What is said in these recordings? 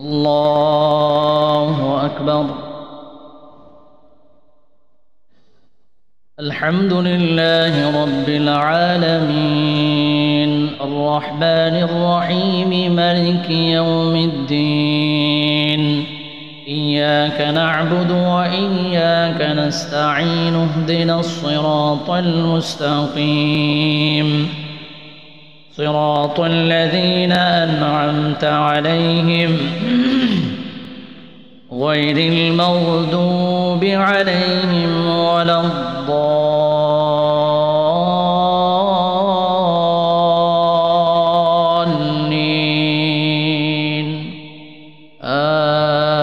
الله أكبر. الحمد لله رب العالمين الرحمن الرحيم مالك يوم الدين إياك نعبد وإياك نستعين اهدنا الصراط المستقيم صراط الذين أنعمت عليهم غير المغضوب عليهم ولا الضالين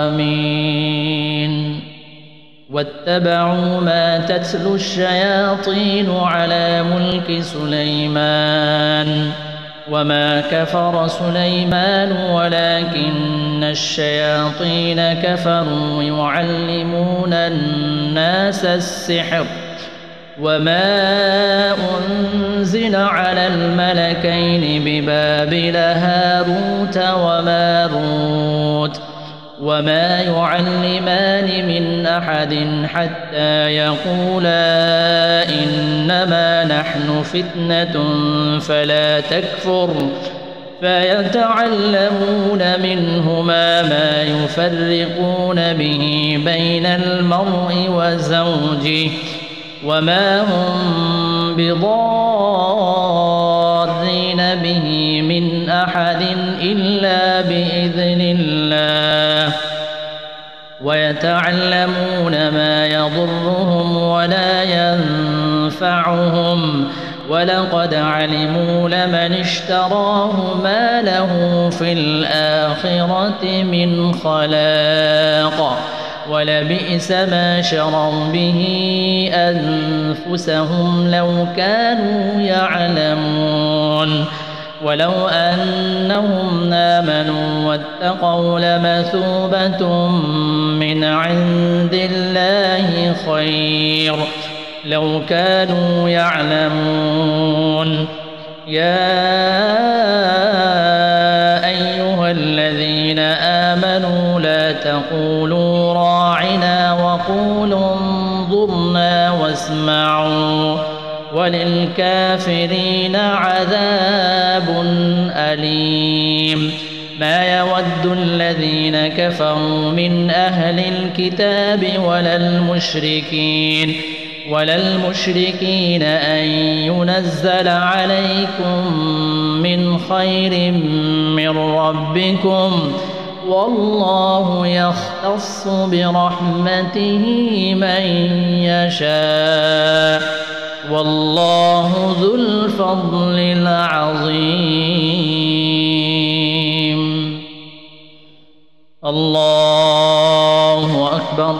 آمين. واتبعوا ما تتلو الشياطين على ملك سليمان وما كفر سليمان ولكن الشياطين كفروا يعلمون الناس السحر وما أنزل على الملكين ببابل هاروت وماروت وما يعلمان من أحد حتى يقولا إنما نحن فتنة فلا تكفر فيتعلمون منهما ما يفرقون به بين المرء وزوجه وما هم بضارين به من أحد إلا بإذن الله ويتعلمون ما يضرهم ولا ينفعهم ولقد علموا لمن اشتراه ما له في الآخرة من خلاق ولبئس ما شروا به أنفسهم لو كانوا يعلمون. ولو أنهم آمنوا واتقوا لمثوبة من عند الله خير لو كانوا يعلمون. يا أيها الذين آمنوا لا تقولوا راعنا وقولوا انظرنا واسمعوا وللكافرين عذاب أليم. ما يود الذين كفروا من أهل الكتاب ولا المشركين أن ينزل عليكم من خير من ربكم والله يختص برحمته من يشاء والله ذو الفضل العظيم. الله أكبر.